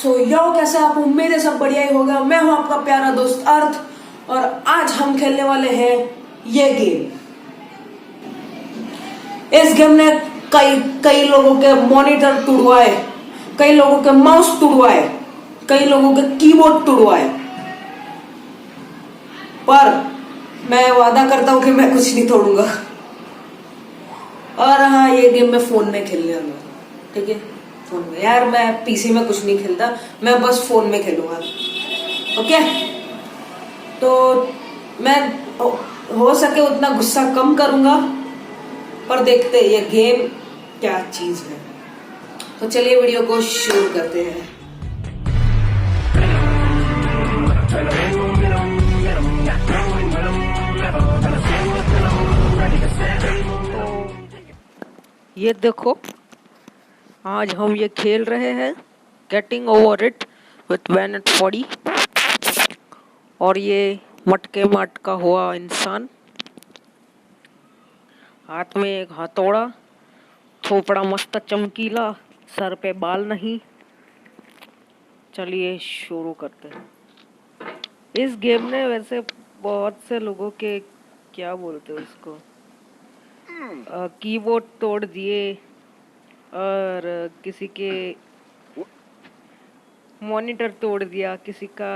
सो यो कैसे आप, उम्मीद है सब बढ़िया ही होगा। मैं हूं आपका प्यारा दोस्त अर्थ, और आज हम खेलने वाले हैं ये गेम। इस गेम ने कई लोगों के मॉनिटर तुड़वाए, कई लोगों के माउस तुड़वाए, कई लोगों के कीबोर्ड तुड़वाए, पर मैं वादा करता हूं कि मैं कुछ नहीं तोड़ूंगा। और हाँ, ये गेम मैं फोन में खेलने वाला हूं, ठीक है? फोन में यार, मैं पीसी में कुछ नहीं खेलता, मैं बस फोन में खेलूंगा। ओके, तो मैं हो सके उतना गुस्सा कम करूंगा, पर देखते हैं ये गेम क्या चीज है। तो चलिए वीडियो को शुरू करते हैं। ये देखो, आज हम ये खेल रहे हैं getting over it with Bennett 40, और ये मटके मटका हुआ इंसान, हाथ में एक हथौड़ा, थोपड़ा मस्त चमकीला, सर पे बाल नहीं। चलिए शुरू करते हैं। इस गेम ने वैसे बहुत से लोगों के, क्या बोलते हैं उसको, कीबोर्ड तोड़ दिए, और किसी के मॉनिटर तोड़ दिया, किसी का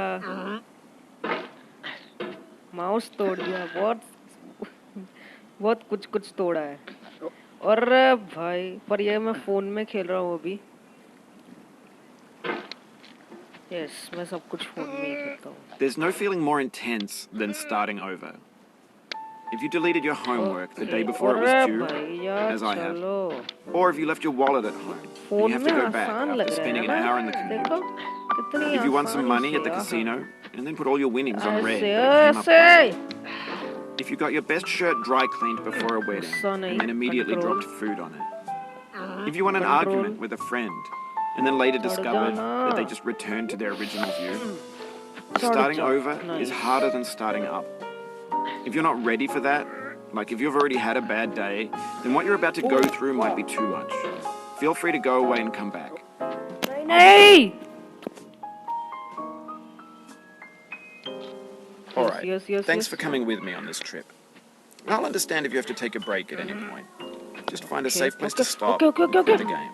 माउस तोड़ दिया, बहुत कुछ तोड़ा है। और भाई, पर ये मैं फोन में खेल रहा हूँ अभी। यस, मैं सब कुछ फोन में ही खेलता हूँ। There's no feeling more intense than starting over. If you deleted your homework the day before it was due, as I have, or if you left your wallet at home, and you have to go back after spending an hour in the commute. If you won some money at the casino and then put all your winnings on red, but it came up blank. If you got your best shirt dry cleaned before a wedding and then immediately dropped food on it. If you won an argument with a friend and then later discovered that they just returned to their original view. Starting over is harder than starting up. If you're not ready for that, like if you've already had a bad day, then what you're about to go through might be too much. Feel free to go away and come back. नहीं। Alright, Yes, thanks for coming with me on this trip. I'll understand if you have to take a break at any point. Just find a safe place to stop with the game.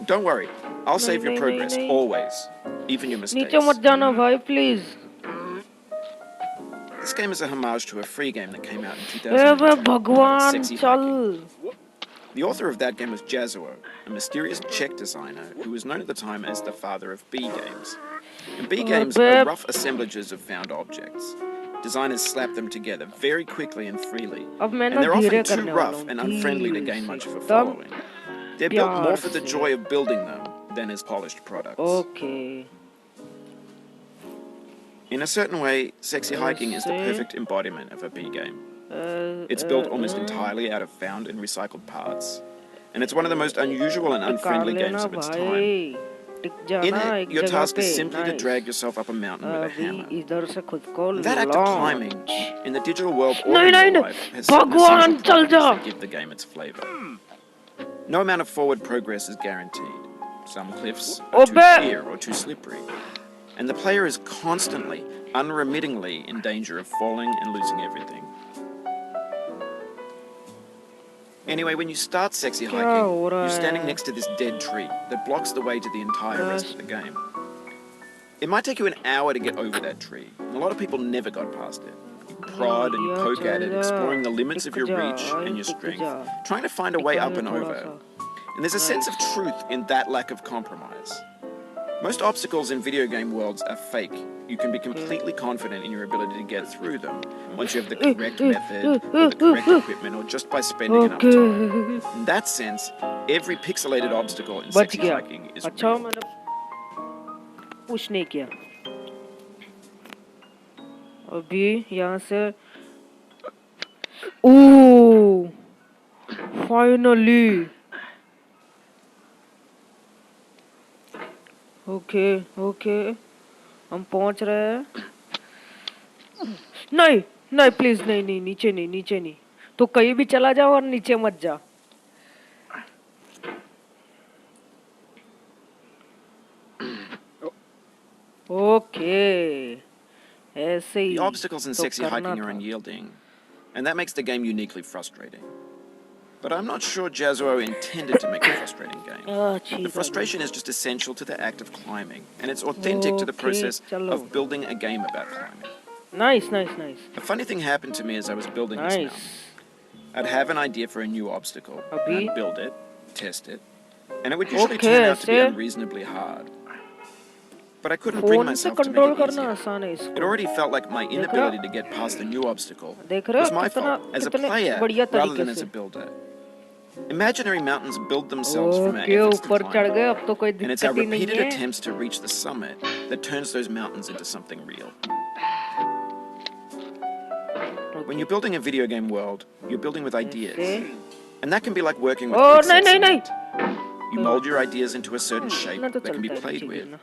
Don't worry, I'll save your progress always, even your mistakes. नीचे मत जाना भाई, please. This game is a homage to a free game that came out in 2002. भगवान Sexy चल। Hiking. The author of that game was Jazuo, a mysterious Czech designer who was known at the time as the father of B games. And B games are rough assemblages of found objects. Designers slap them together very quickly and freely, and they're often too rough and unfriendly to gain much of a following. They're built more for the joy of building them than as polished products. Okay. In a certain way, Sexy Hiking is the perfect embodiment of a B game. It's built almost entirely out of found and recycled parts, and it's one of the most unusual and unfriendly games of its time. In it, your task is simply to drag yourself up a mountain with a hammer. And that act of climbing, in the digital world or in real life, has certain essential properties that give the game its flavor. No amount of forward progress is guaranteed. Some cliffs are too sheer or too slippery, and the player is constantly, unremittingly in danger of falling and losing everything. Anyway, when you start Sexy Hiking, you're standing next to this dead tree that blocks the way to the entire rest of the game. It might take you an hour to get over that tree, and a lot of people never got past it. You prod and you poke at it, exploring the limits of your reach and your strength, trying to find a way up and over. And there's a sense of truth in that lack of compromise. Most obstacles in video game worlds are fake. You can be completely confident in your ability to get through them once you have the correct method, or the correct equipment, or just by spending enough time. In that sense, every pixelated obstacle in Sexy Hiking is real. मैंने push नहीं किया। अभी यहाँ से finally okay हम पहुंच रहे हैं। नहीं प्लीज, नहीं नीचे नहीं, तो कहीं भी चला जाओ और नीचे मत जा। Okay. ऐसे ही The obstacles in तो sexy करना hiking are था। unyielding, and that makes the game uniquely frustrating. But I'm not sure Jazuo intended to make a frustrating game. The ठीक है frustration is just essential to the act of climbing, and it's authentic to the Okay, process चलो। of building a game about climbing. Nice, nice, nice, A funny thing happened to me as I was building this nice. mountain. I'd have an idea for a new obstacle, and अभी I'd build it, test it, and it would usually Okay, turn out to be ऐसे unreasonably hard. But I couldn't bring phone से myself to make control it करना easier. आसान है It इसको। already felt like my देख रहे हो? inability to get past the new obstacle देख रहे was हो my कितना fault as a कितने player बढ़िया rather तरीके than as से। a builder. Imaginary mountains build themselves from our okay efforts to ऊपर चढ़ climb गए them. अब तो कोई And it's our दिक्कत ही नहीं repeated है। attempts to reach the summit that turns those mountains into something real. When you're building a video game world, you're building with ideas. ऐसे And that can be like working with O quicksand नहीं नहीं नहीं cement. You mold your ideas into a certain shape इतना तो that can be चलता है played नीचे with. गिरना।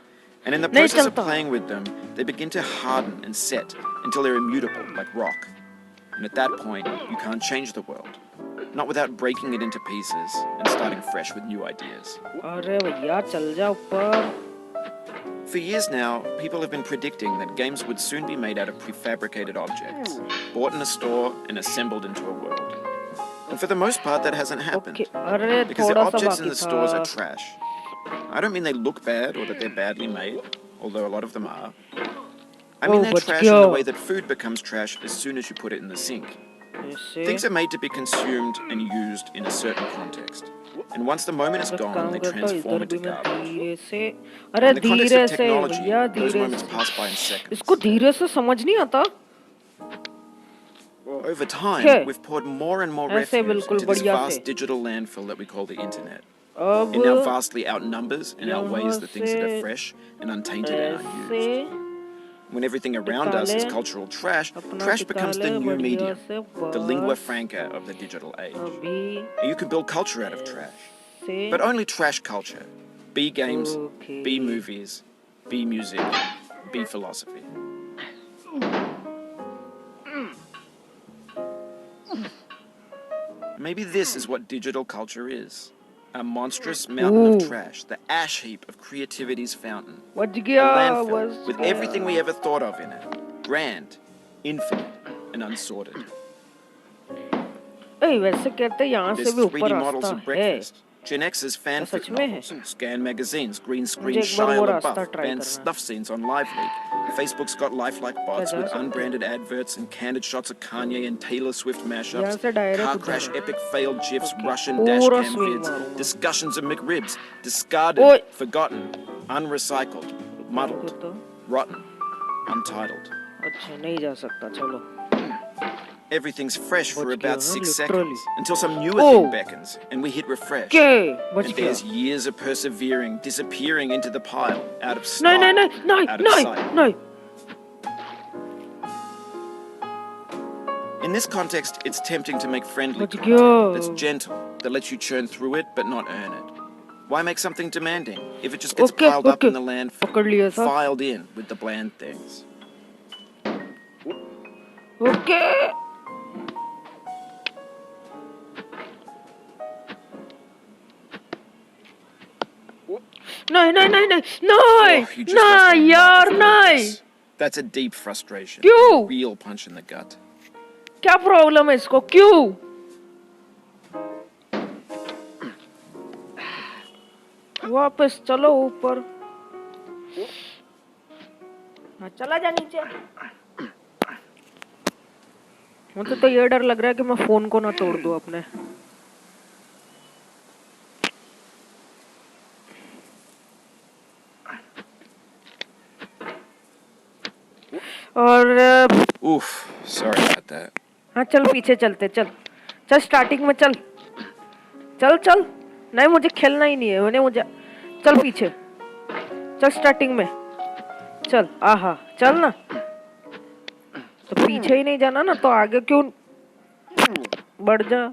And in the नहीं process of चलता। playing with them, they begin to harden and set until they're immutable, like rock. And at that point, you can't change the world. Not without breaking it into pieces and starting fresh with new ideas. अरे भैया चल जा ऊपर। For years now, people have been predicting that games would soon be made out of prefabricated objects, bought in a store and assembled into a world. And for the most part, that hasn't happened. Okay अरे Because the थोड़ा सा objects in बाकी the stores था। are trash. I don't mean they look bad or that they're badly made, although a lot of them are. I mean they're बच trash in the गया। way that food becomes trash as soon as you put it in the sink. ऐसे Things are made to be consumed and used in a certain context. And once the moment is एक gone, काम they करता हूँ transform इधर into भी मैं garbage. धीरे से अरे In the context धीरे of से technology, भैया those धीरे moments से pass by in seconds. इसको धीरे से समझ नहीं आता। Over time, Okay. we've poured more and more ऐसे refuse बिल्कुल into this बढ़िया vast से। digital landfill that we call the internet. अब It now vastly outnumbers and outweighs यहाँ the things that are से fresh and untainted and ऐसे unused. When everything around us is निकाले, cultural trash, अपना trash becomes the निकाले new बढ़िया medium, से the lingua बस franca of the digital age. अभी And you can build culture out of trash. से But only trash culture. Be games, Okay. be movies, be music, be philosophy. Maybe this is what digital culture is. A monstrous mountain Ooh. of trash, the ash heap of creativity's fountain. बच A गया landfill बच with गया। everything we ever thought of in it. Grand, infinite, and unsorted. ए वैसे कहते हैं यहाँ There's से भी 3D ऊपर models रास्ता of है। breakfast, Gen X's fanfic सच में है? novels, scan magazines, green screen मुझे एक बार Shia वो रास्ता LaBeouf, try banned करना है। snuff scenes on Live Leak. Facebook's got lifelike bots जा with सकते? unbranded adverts and candid shots of Kanye and Taylor Swift यहाँ mashups, से direct car उधर crash है। epic failed gifs, Okay. Russian पूरा dashcam swing vids, मारूंगा। discussions of McRibs, discarded, ओए। forgotten, unrecycled, muddled, तो rotten, untitled. अच्छा नहीं जा सकता चलो। Everything's fresh for बच about गया, 6 literally। seconds until some newer Oh. thing beckons and we hit refresh. के बच And गया। there's years of persevering disappearing into the pile out of नहीं style, नहीं नहीं नहीं out of नहीं sight. नहीं। In this context, it's tempting to make friendly बच content गया। that's gentle, that lets you churn through it but not earn it. Why make something demanding if it just gets Okay, piled up okay. in the landfill, पकड़ लिया था। filed in with the bland things? Okay नहीं नहीं नहीं नहीं नहीं Oh, you just lost नहीं one यार mark नहीं। for this. That's a deep frustration. क्यों? A real punch in the gut. क्या प्रॉब्लम है इसको क्यों? वापस चलो ऊपर। हाँ चला जा नीचे। मुझे तो ये डर लग रहा है कि मैं फोन को ना तोड़ दूं अपने। और Oof, sorry about that. हाँ चल पीछे चलते चल चल स्टार्टिंग में चल चल चल नहीं मुझे खेलना ही नहीं है मुझे चल पीछे चल स्टार्टिंग में चल आहा चल ना तो पीछे ही नहीं जाना ना तो आगे क्यों बढ़ जा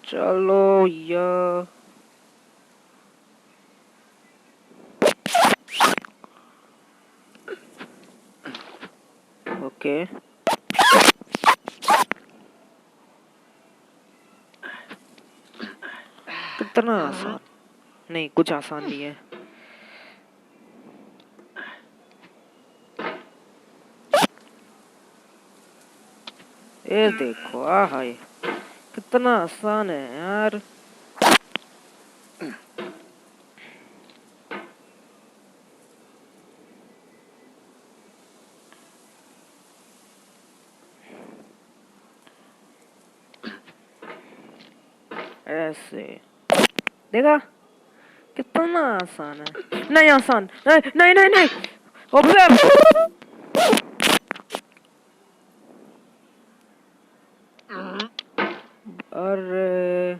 चलो यार ओके कितना आसान, नहीं कुछ आसान नहीं है। ये देखो आहा, ये कितना आसान है यार। ऐसे देखा कितना आसान है। नहीं आसान, नहीं नहीं नहीं नहीं, ऑब्जर्व। अरे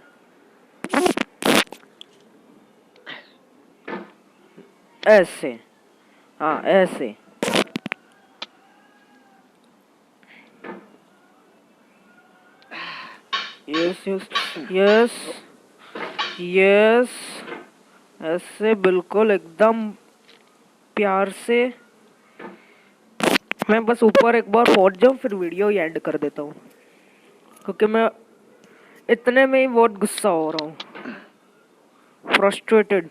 ऐसे, हाँ ऐसे। यस यस यस यस, ऐसे बिल्कुल एकदम प्यार से। मैं बस ऊपर एक बार पहुंच जाऊं फिर वीडियो ही एंड कर देता हूँ, क्योंकि मैं इतने में ही बहुत गुस्सा हो रहा हूँ, फ्रस्ट्रेटेड।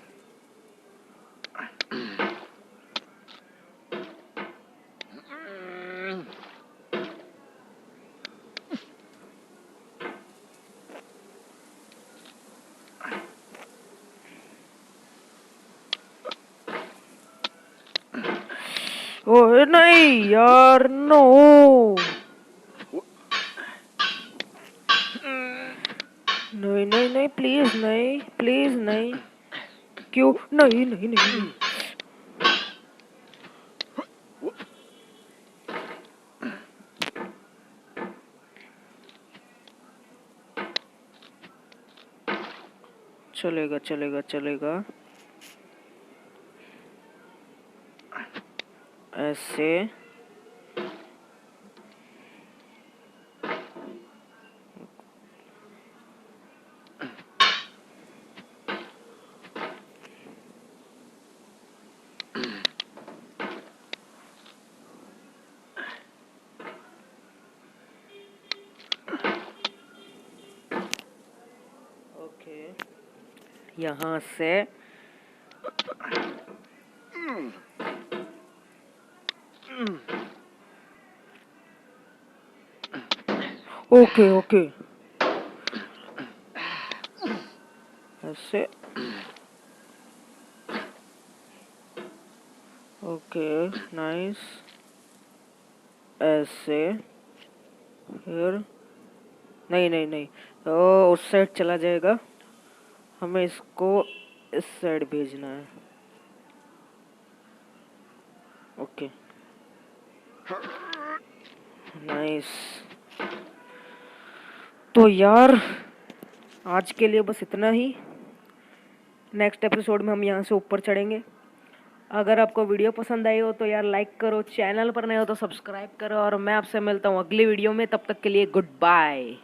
ओए नहीं यार, नो नहीं नहीं नहीं, प्लीज नहीं, प्लीज नहीं, क्यों नहीं नहीं नहीं, नहीं। चलेगा चलेगा चलेगा, ऐसे। ओके, यहाँ से ओके ओके, ऐसे। ओके नाइस, ऐसे। फिर नहीं नहीं नहीं, तो उस साइड चला जाएगा, हमें इसको इस साइड भेजना है। Okay nice. तो यार आज के लिए बस इतना ही। नेक्स्ट एपिसोड में हम यहाँ से ऊपर चढ़ेंगे। अगर आपको वीडियो पसंद आई हो तो यार लाइक करो, चैनल पर नए हो तो सब्सक्राइब करो, और मैं आपसे मिलता हूँ अगली वीडियो में। तब तक के लिए गुड बाय।